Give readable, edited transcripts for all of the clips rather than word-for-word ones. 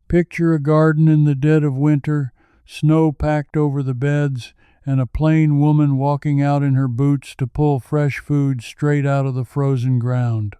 Picture a garden in the dead of winter, snow packed over the beds, and a plain woman walking out in her boots to pull fresh food straight out of the frozen ground.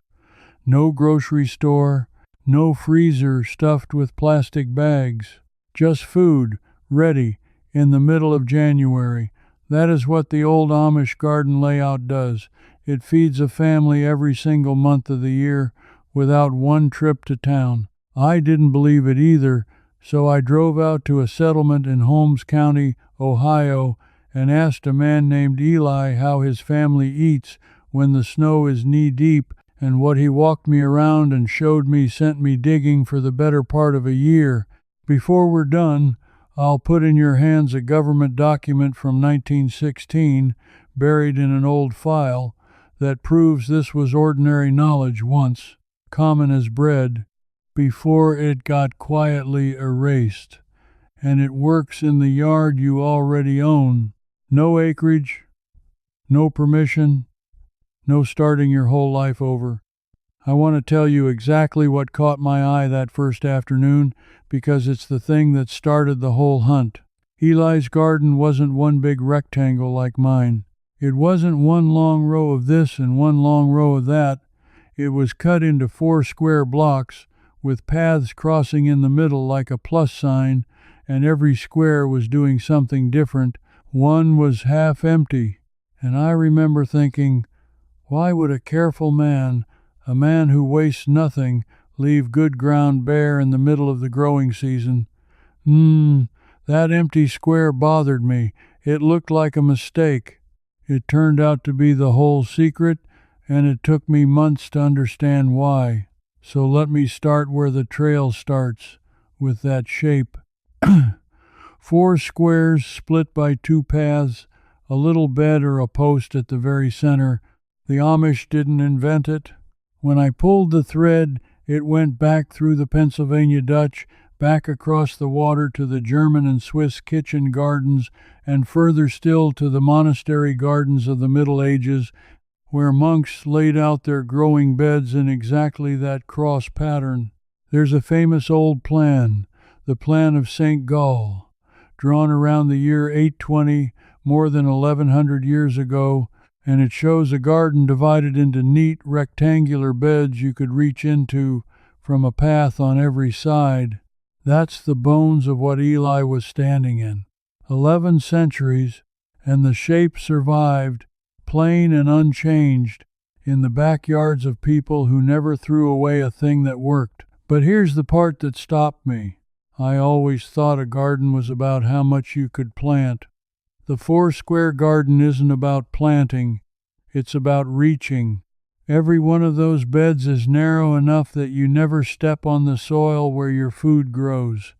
No grocery store, no freezer stuffed with plastic bags. Just food, ready, in the middle of January. That is what the old Amish garden layout does. It feeds a family every single month of the year without one trip to town. I didn't believe it either, so I drove out to a settlement in Holmes County, Ohio, and asked a man named Eli how his family eats when the snow is knee-deep, and what he walked me around and showed me sent me digging for the better part of a year. Before we're done, I'll put in your hands a government document from 1916, buried in an old file, that proves this was ordinary knowledge once, common as bread, before it got quietly erased. And it works in the yard you already own. No acreage, no permission, no starting your whole life over. I want to tell you exactly what caught my eye that first afternoon, because it's the thing that started the whole hunt. Eli's garden wasn't one big rectangle like mine. It wasn't one long row of this and one long row of that. It was cut into 4 square blocks, with paths crossing in the middle like a plus sign, and every square was doing something different. One was half empty, and I remember thinking, why would a careful man, a man who wastes nothing, leave good ground bare in the middle of the growing season? That empty square bothered me. It looked like a mistake. It turned out to be the whole secret, and it took me months to understand why. So let me start where the trail starts, with that shape. 4 squares split by 2 paths, a little bed or a post at the very center. The Amish didn't invent it. When I pulled the thread, it went back through the Pennsylvania Dutch, back across the water to the German and Swiss kitchen gardens, and further still to the monastery gardens of the Middle Ages, where monks laid out their growing beds in exactly that cross pattern. There's a famous old plan, the Plan of St. Gall, drawn around the year 820, more than 1100 years ago, and it shows a garden divided into neat rectangular beds you could reach into from a path on every side. That's the bones of what Eli was standing in. 11 centuries, and the shape survived, plain and unchanged, in the backyards of people who never threw away a thing that worked. But here's the part that stopped me. I always thought a garden was about how much you could plant. The 4-square garden isn't about planting, it's about reaching. Every one of those beds is narrow enough that you never step on the soil where your food grows.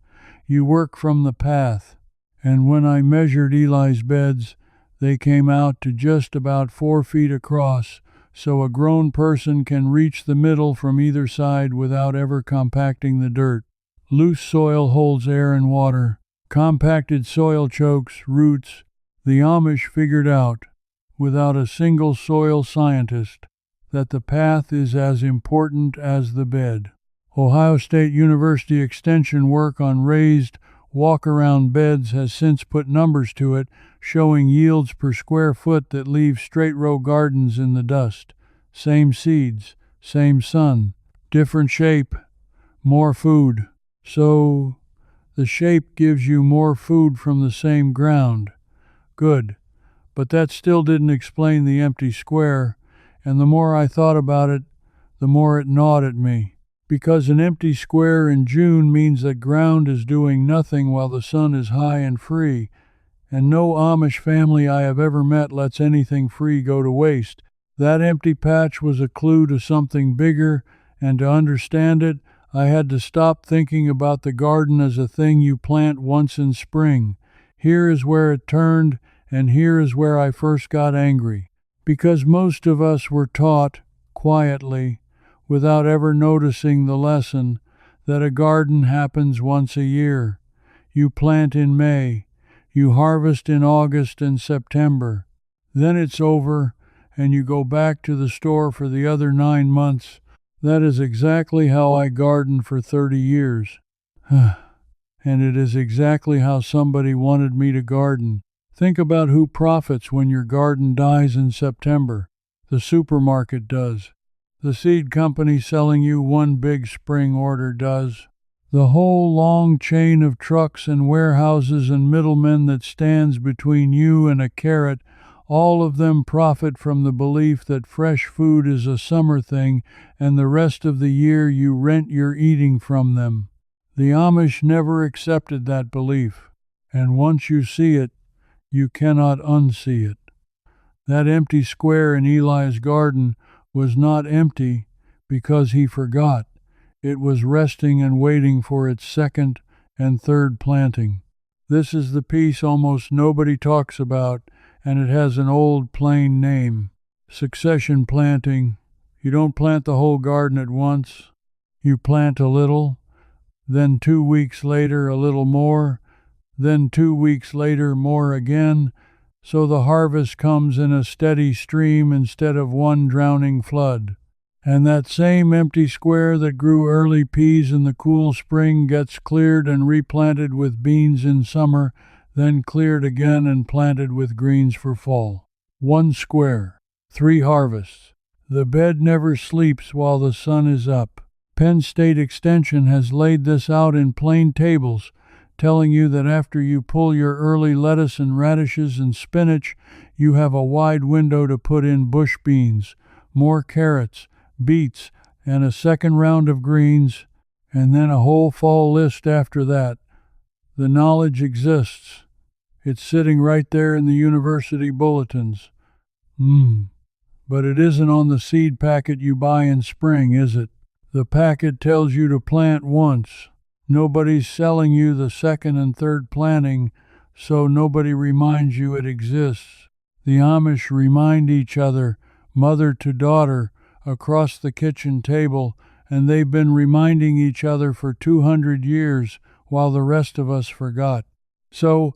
You work from the path. And when I measured Eli's beds, they came out to just about 4 feet across, so a grown person can reach the middle from either side without ever compacting the dirt. Loose soil holds air and water. Compacted soil chokes roots. The Amish figured out, without a single soil scientist, that the path is as important as the bed. Ohio State University extension work on raised walk-around beds has since put numbers to it, showing yields per square foot that leave straight-row gardens in the dust. Same seeds, same sun, different shape, more food. So, the shape gives you more food from the same ground. Good. But that still didn't explain the empty square, and the more I thought about it, the more it gnawed at me. Because an empty square in June means that ground is doing nothing while the sun is high and free, and no Amish family I have ever met lets anything free go to waste. That empty patch was a clue to something bigger, and to understand it, I had to stop thinking about the garden as a thing you plant once in spring. Here is where it turned, and here is where I first got angry. Because most of us were taught, quietly, without ever noticing the lesson, that a garden happens once a year. You plant in May, you harvest in August and September. Then it's over, and you go back to the store for the other 9 months. That is exactly how I gardened for 30 years. And it is exactly how somebody wanted me to garden. Think about who profits when your garden dies in September. The supermarket does. The seed company selling you one big spring order does. The whole long chain of trucks and warehouses and middlemen that stands between you and a carrot, all of them profit from the belief that fresh food is a summer thing and the rest of the year you rent your eating from them. The Amish never accepted that belief, and once you see it, you cannot unsee it. That empty square in Eli's garden was not empty because he forgot. It was resting and waiting for its second and third planting. This is the piece almost nobody talks about, and it has an old plain name. Succession planting. You don't plant the whole garden at once. You plant a little, then 2 weeks later a little more, then 2 weeks later more again, so the harvest comes in a steady stream instead of one drowning flood. And that same empty square that grew early peas in the cool spring gets cleared and replanted with beans in summer, then cleared again and planted with greens for fall. 1 square, 3 harvests. The bed never sleeps while the sun is up. Penn State Extension has laid this out in plain tables, telling you that after you pull your early lettuce and radishes and spinach, you have a wide window to put in bush beans, more carrots, beets, and a second round of greens, and then a whole fall list after that. The knowledge exists. It's sitting right there in the university bulletins. But it isn't on the seed packet you buy in spring, is it? The packet tells you to plant once. Nobody's selling you the second and third planting, so nobody reminds you it exists. The Amish remind each other, mother to daughter, across the kitchen table, and they've been reminding each other for 200 years while the rest of us forgot. So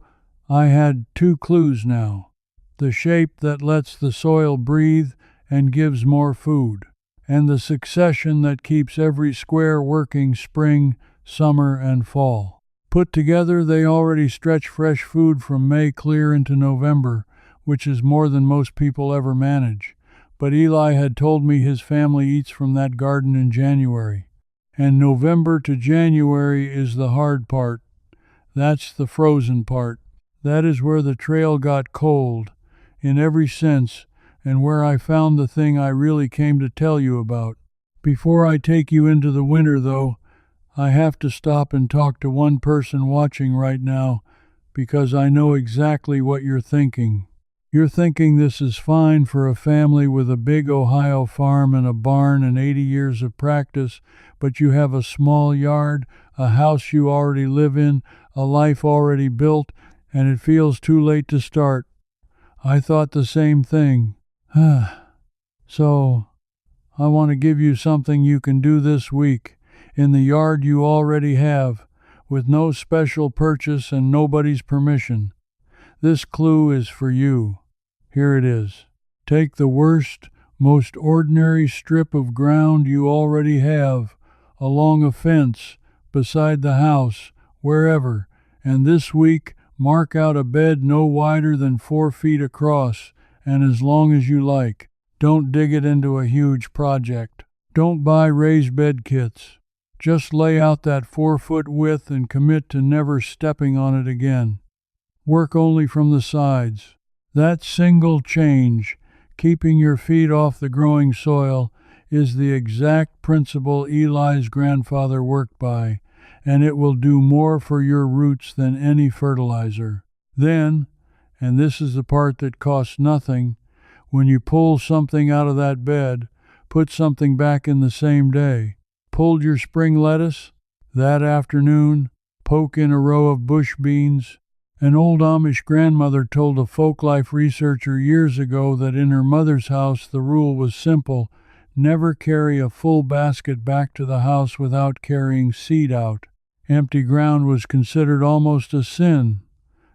I had 2 clues now. The shape that lets the soil breathe and gives more food, and the succession that keeps every square working spring, summer, and fall. Put together, they already stretch fresh food from May clear into November, which is more than most people ever manage. But Eli had told me his family eats from that garden in January. And November to January is the hard part. That's the frozen part. That is where the trail got cold, in every sense, and where I found the thing I really came to tell you about. Before I take you into the winter, though, I have to stop and talk to one person watching right now, because I know exactly what you're thinking. You're thinking this is fine for a family with a big Ohio farm and a barn and 80 years of practice, but you have a small yard, a house you already live in, a life already built, and it feels too late to start. I thought the same thing. So, I want to give you something you can do this week, in the yard you already have, with no special purchase and nobody's permission. This clue is for you. Here it is. Take the worst, most ordinary strip of ground you already have, along a fence, beside the house, wherever, and this week mark out a bed no wider than 4 feet across, and as long as you like. Don't dig it into a huge project. Don't buy raised bed kits. Just lay out that 4-foot width and commit to never stepping on it again. Work only from the sides. That single change, keeping your feet off the growing soil, is the exact principle Eli's grandfather worked by, and it will do more for your roots than any fertilizer. Then, and this is the part that costs nothing, when you pull something out of that bed, put something back in the same day. Pulled your spring lettuce? That afternoon, poke in a row of bush beans. An old Amish grandmother told a folklife researcher years ago that in her mother's house the rule was simple: never carry a full basket back to the house without carrying seed out. Empty ground was considered almost a sin.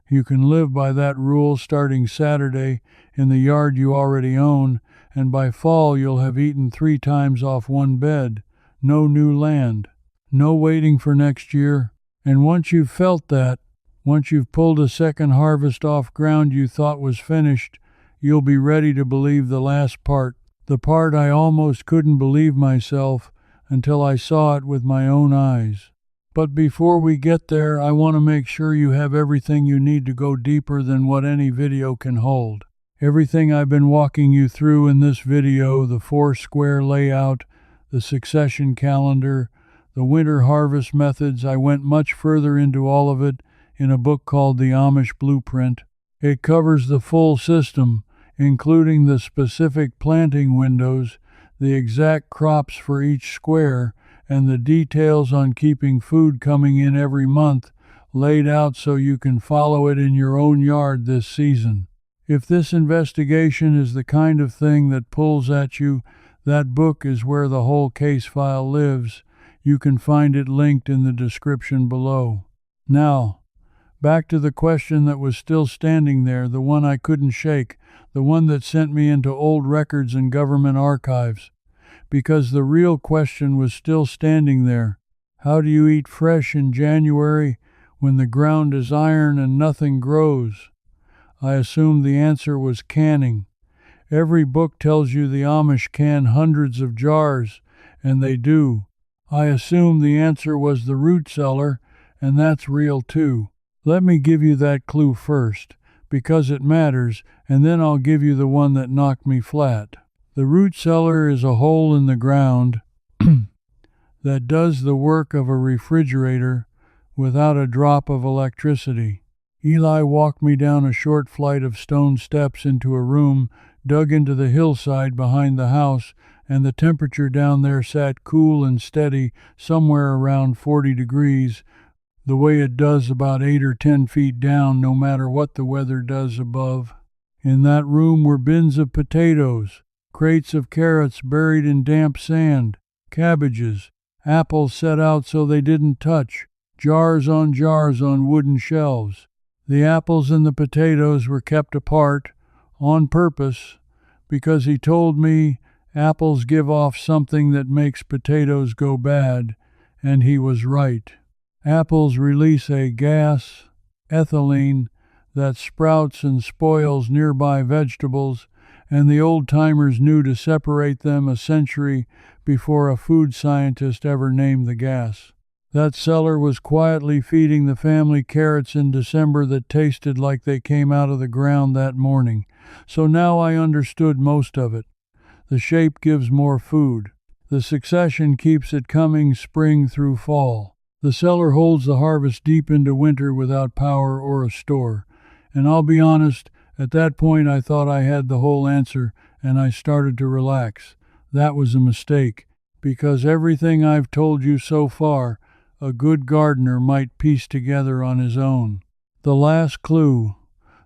You can live by that rule starting Saturday in the yard you already own, and by fall you'll have eaten 3 times off one bed. No new land. No waiting for next year. And once you've felt that, once you've pulled a second harvest off ground you thought was finished, you'll be ready to believe the last part, the part I almost couldn't believe myself until I saw it with my own eyes. But before we get there, I want to make sure you have everything you need to go deeper than what any video can hold. Everything I've been walking you through in this video, the 4-square layout, the succession calendar, the winter harvest methods, I went much further into all of it in a book called The Amish Blueprint. It covers the full system, including the specific planting windows, the exact crops for each square, and the details on keeping food coming in every month, laid out so you can follow it in your own yard this season. If this investigation is the kind of thing that pulls at you, that book is where the whole case file lives. You can find it linked in the description below. Now, back to the question that was still standing there, the one I couldn't shake, the one that sent me into old records and government archives. Because the real question was still standing there. How do you eat fresh in January when the ground is iron and nothing grows? I assumed the answer was canning. Every book tells you the Amish can hundreds of jars, and they do. I assumed the answer was the root cellar, and that's real too. Let me give you that clue first, because it matters, and then I'll give you the one that knocked me flat. The root cellar is a hole in the ground that does the work of a refrigerator without a drop of electricity. Eli walked me down a short flight of stone steps into a room dug into the hillside behind the house, and the temperature down there sat cool and steady, somewhere around 40 degrees, the way it does about 8 or 10 feet down, no matter what the weather does above. In that room were bins of potatoes, crates of carrots buried in damp sand, cabbages, apples set out so they didn't touch, jars on wooden shelves. The apples and the potatoes were kept apart, on purpose, because he told me apples give off something that makes potatoes go bad, and he was right. Apples release a gas, ethylene, that sprouts and spoils nearby vegetables, and the old-timers knew to separate them a century before a food scientist ever named the gas. That cellar was quietly feeding the family carrots in December that tasted like they came out of the ground that morning. So now I understood most of it. The shape gives more food. The succession keeps it coming spring through fall. The cellar holds the harvest deep into winter without power or a store. And I'll be honest, at that point I thought I had the whole answer, and I started to relax. That was a mistake, because everything I've told you so far, a good gardener might piece together on his own. The last clue,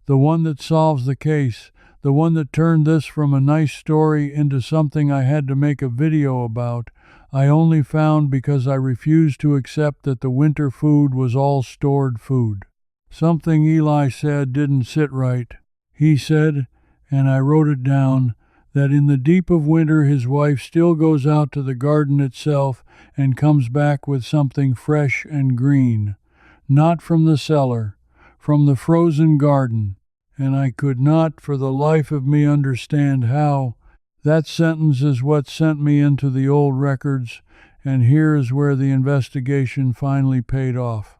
the one that solves the case, the one that turned this from a nice story into something I had to make a video about, I only found because I refused to accept that the winter food was all stored food. Something Eli said didn't sit right. He said, and I wrote it down, that in the deep of winter his wife still goes out to the garden itself and comes back with something fresh and green. Not from the cellar, from the frozen garden. And I could not for the life of me understand how. That sentence is what sent me into the old records, and here is where the investigation finally paid off.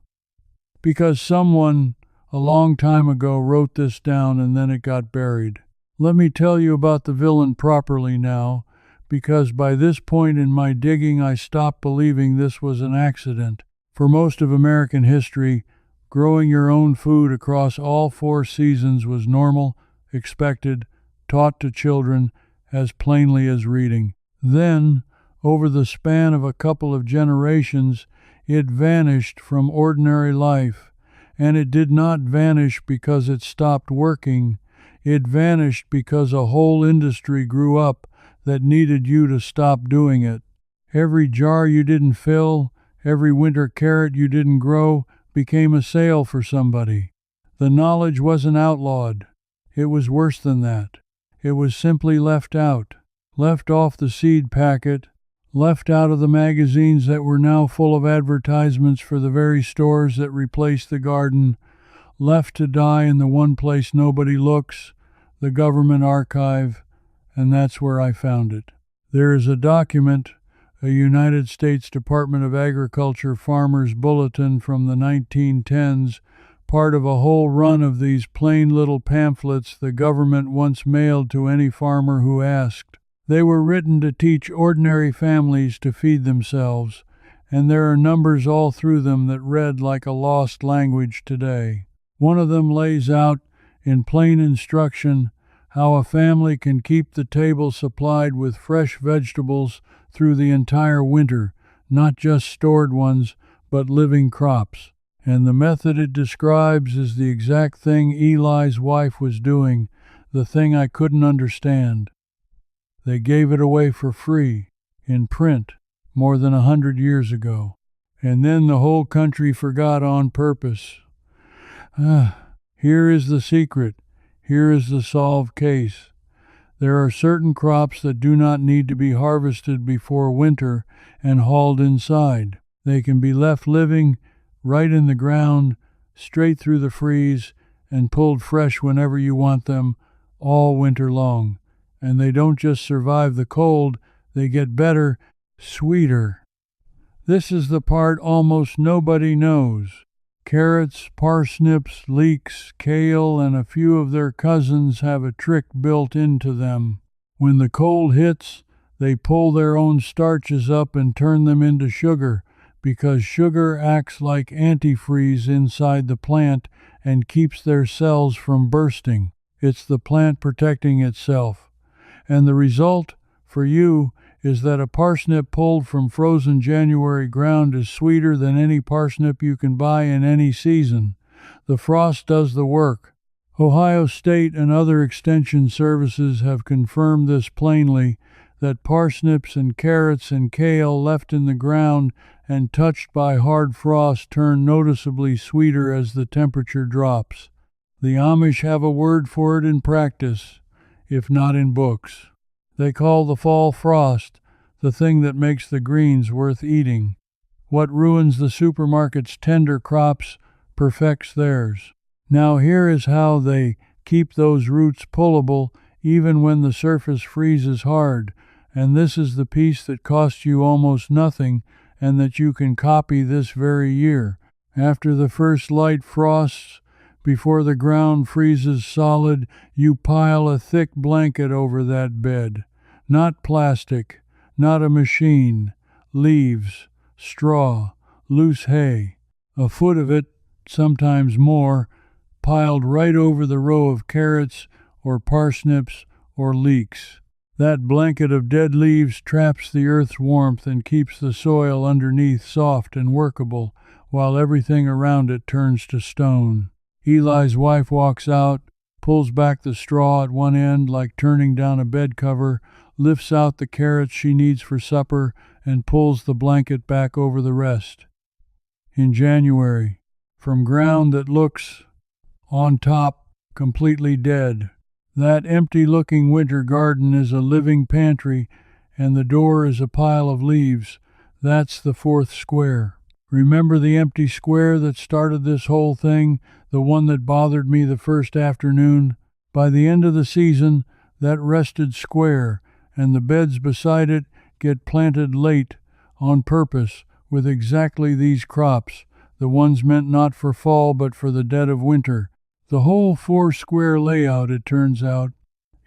Because someone, a long time ago, wrote this down and then it got buried. Let me tell you about the villain properly now, because by this point in my digging I stopped believing this was an accident. For most of American history, growing your own food across all 4 seasons was normal, expected, taught to children as plainly as reading. Then, over the span of a couple of generations, it vanished from ordinary life, and it did not vanish because it stopped working. It vanished because a whole industry grew up that needed you to stop doing it. Every jar you didn't fill, every winter carrot you didn't grow, became a sale for somebody. The knowledge wasn't outlawed. It was worse than that. It was simply left out, left off the seed packet, left out of the magazines that were now full of advertisements for the very stores that replaced the garden, left to die in the one place nobody looks, the government archive, and that's where I found it. There is a document, a United States Department of Agriculture Farmers Bulletin from the 1910s, part of a whole run of these plain little pamphlets the government once mailed to any farmer who asked. They were written to teach ordinary families to feed themselves, and there are numbers all through them that read like a lost language today. One of them lays out, in plain instruction, how a family can keep the table supplied with fresh vegetables through the entire winter, not just stored ones, but living crops. And the method it describes is the exact thing Eli's wife was doing, the thing I couldn't understand. They gave it away for free, in print, more than 100 years ago. And then the whole country forgot on purpose. Here is the secret. Here is the solved case. There are certain crops that do not need to be harvested before winter and hauled inside. They can be left living right in the ground, straight through the freeze, and pulled fresh whenever you want them, all winter long. And they don't just survive the cold, they get better, sweeter. This is the part almost nobody knows. Carrots, parsnips, leeks, kale, and a few of their cousins have a trick built into them. When the cold hits, they pull their own starches up and turn them into sugar, because sugar acts like antifreeze inside the plant and keeps their cells from bursting. It's the plant protecting itself. And the result, for you, is that a parsnip pulled from frozen January ground is sweeter than any parsnip you can buy in any season. The frost does the work. Ohio State and other extension services have confirmed this plainly, that parsnips and carrots and kale left in the ground and touched by hard frost turn noticeably sweeter as the temperature drops. The Amish have a word for it in practice, if not in books. They call the fall frost the thing that makes the greens worth eating. What ruins the supermarket's tender crops perfects theirs. Now here is how they keep those roots pullable even when the surface freezes hard, and this is the piece that costs you almost nothing and that you can copy this very year. After the first light frosts, before the ground freezes solid, you pile a thick blanket over that bed. Not plastic, not a machine, leaves, straw, loose hay, a foot of it, sometimes more, piled right over the row of carrots or parsnips or leeks. That blanket of dead leaves traps the earth's warmth and keeps the soil underneath soft and workable, while everything around it turns to stone. Eli's wife walks out, pulls back the straw at one end like turning down a bed cover, lifts out the carrots she needs for supper, and pulls the blanket back over the rest. In January, from ground that looks, on top, completely dead, that empty-looking winter garden is a living pantry, and the door is a pile of leaves. That's the fourth square. Remember the empty square that started this whole thing, the one that bothered me the first afternoon? By the end of the season, that rested square, and the beds beside it, get planted late, on purpose, with exactly these crops, the ones meant not for fall but for the dead of winter. The whole four-square layout, it turns out,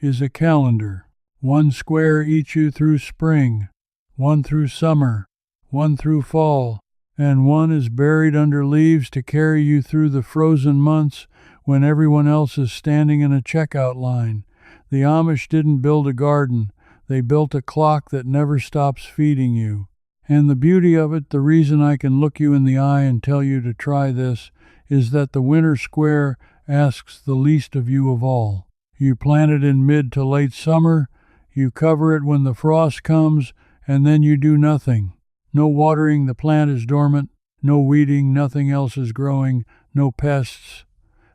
is a calendar. One square eats you through spring, one through summer, one through fall, and one is buried under leaves to carry you through the frozen months when everyone else is standing in a checkout line. The Amish didn't build a garden. They built a clock that never stops feeding you. And the beauty of it, the reason I can look you in the eye and tell you to try this, is that the winter square asks the least of you of all. You plant it in mid to late summer, you cover it when the frost comes, and then you do nothing. No watering, the plant is dormant, no weeding, nothing else is growing, no pests.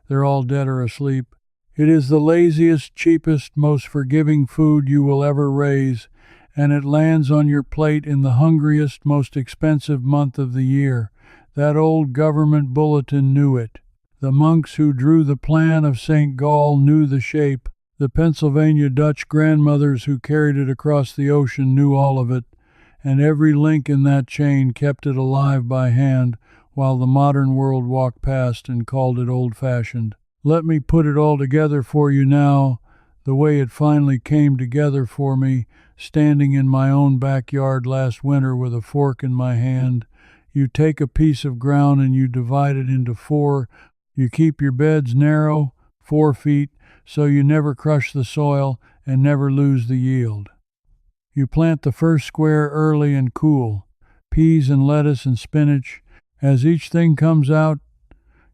They're all dead or asleep. It is the laziest, cheapest, most forgiving food you will ever raise, and it lands on your plate in the hungriest, most expensive month of the year. That old government bulletin knew it. The monks who drew the plan of St. Gall knew the shape. The Pennsylvania Dutch grandmothers who carried it across the ocean knew all of it, and every link in that chain kept it alive by hand, while the modern world walked past and called it old-fashioned. Let me put it all together for you now, the way it finally came together for me, standing in my own backyard last winter with a fork in my hand. You take a piece of ground and you divide it into 4. You keep your beds narrow, 4 feet, so you never crush the soil and never lose the yield. You plant the first square early and cool, peas and lettuce and spinach. As each thing comes out,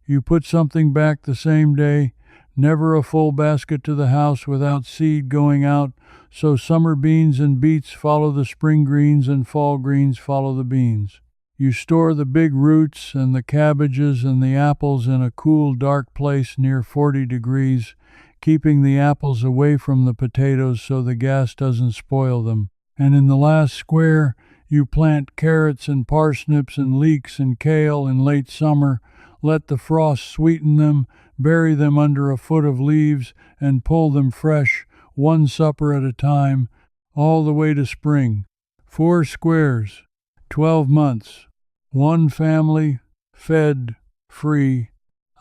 you put something back the same day, never a full basket to the house without seed going out, so summer beans and beets follow the spring greens and fall greens follow the beans. You store the big roots and the cabbages and the apples in a cool, dark place near 40 degrees, keeping the apples away from the potatoes so the gas doesn't spoil them. And in the last square, you plant carrots and parsnips and leeks and kale in late summer, let the frost sweeten them, bury them under a foot of leaves, and pull them fresh, one supper at a time, all the way to spring. 4 squares, 12 months, 1 family, fed, free.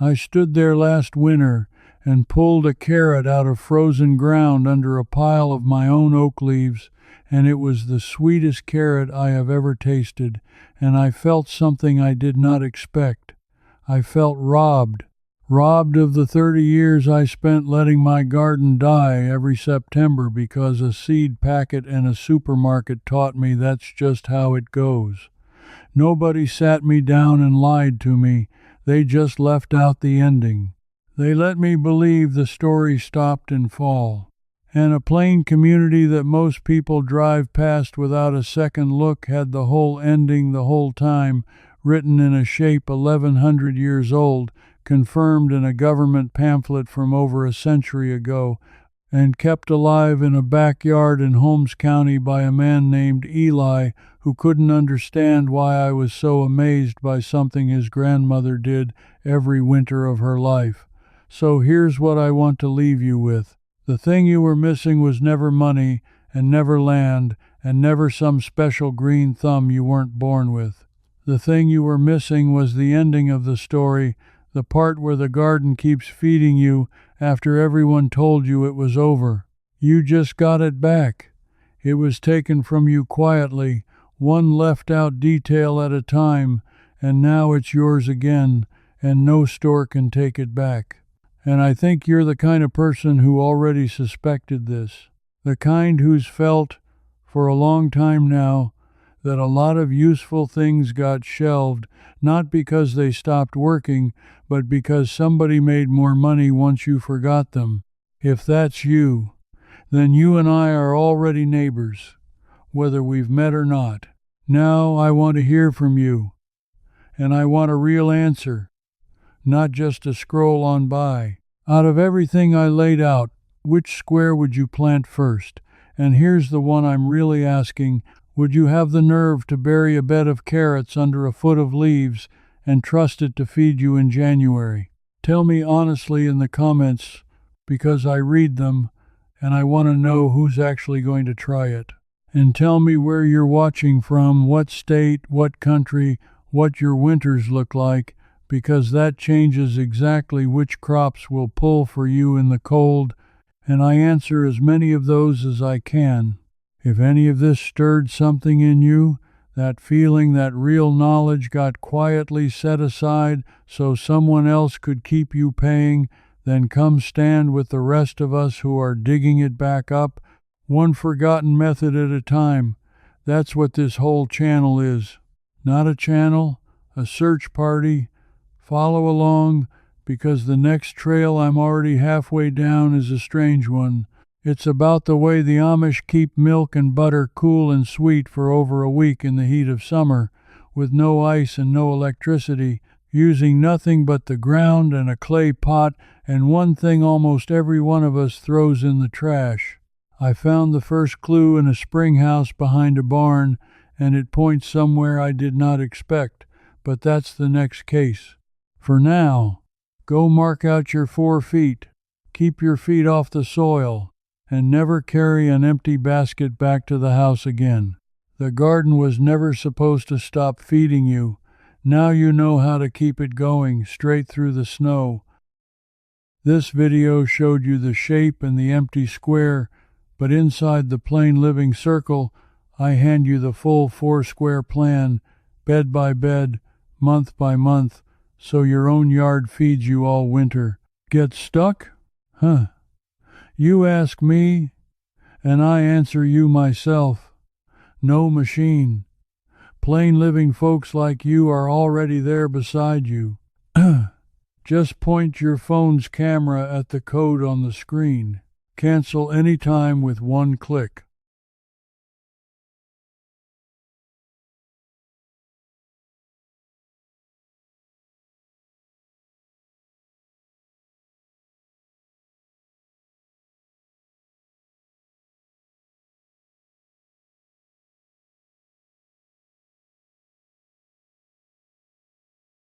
I stood there last winter and pulled a carrot out of frozen ground under a pile of my own oak leaves, and it was the sweetest carrot I have ever tasted, and I felt something I did not expect. I felt robbed of the 30 years I spent letting my garden die every September because a seed packet and a supermarket taught me that's just how it goes. Nobody sat me down and lied to me. They just left out the ending. They let me believe the story stopped in fall. And a plain community that most people drive past without a second look had the whole ending the whole time, written in a shape 1,100 years old, confirmed in a government pamphlet from over a century ago, and kept alive in a backyard in Holmes County by a man named Eli, who couldn't understand why I was so amazed by something his grandmother did every winter of her life. So here's what I want to leave you with. The thing you were missing was never money, and never land, and never some special green thumb you weren't born with. The thing you were missing was the ending of the story, the part where the garden keeps feeding you after everyone told you it was over. You just got it back. It was taken from you quietly, one left-out detail at a time, and now it's yours again, and no store can take it back. And I think you're the kind of person who already suspected this, the kind who's felt, for a long time now, that a lot of useful things got shelved, not because they stopped working, but because somebody made more money once you forgot them. If that's you, then you and I are already neighbors, whether we've met or not. Now I want to hear from you, and I want a real answer, not just a scroll on by. Out of everything I laid out, which square would you plant first? And here's the one I'm really asking. Would you have the nerve to bury a bed of carrots under a foot of leaves and trust it to feed you in January? Tell me honestly in the comments, because I read them, and I want to know who's actually going to try it. And tell me where you're watching from, what state, what country, what your winters look like, because that changes exactly which crops will pull for you in the cold, and I answer as many of those as I can. If any of this stirred something in you, that feeling, that real knowledge got quietly set aside so someone else could keep you paying, then come stand with the rest of us who are digging it back up, one forgotten method at a time. That's what this whole channel is. Not a channel, a search party. Follow along, because the next trail I'm already halfway down is a strange one. It's about the way the Amish keep milk and butter cool and sweet for over a week in the heat of summer, with no ice and no electricity, using nothing but the ground and a clay pot and one thing almost every one of us throws in the trash. I found the first clue in a spring house behind a barn, and it points somewhere I did not expect, but that's the next case. For now, go mark out your 4 feet, keep your feet off the soil, and never carry an empty basket back to the house again. The garden was never supposed to stop feeding you. Now you know how to keep it going straight through the snow. This video showed you the shape and the empty square, but inside the plain living circle, I hand you the full 4-square plan, bed by bed, month by month, so your own yard feeds you all winter. Get stuck? Huh. You ask me, and I answer you myself. No machine. Plain living folks like you are already there beside you. Just point your phone's camera at the code on the screen. Cancel any time with 1 click.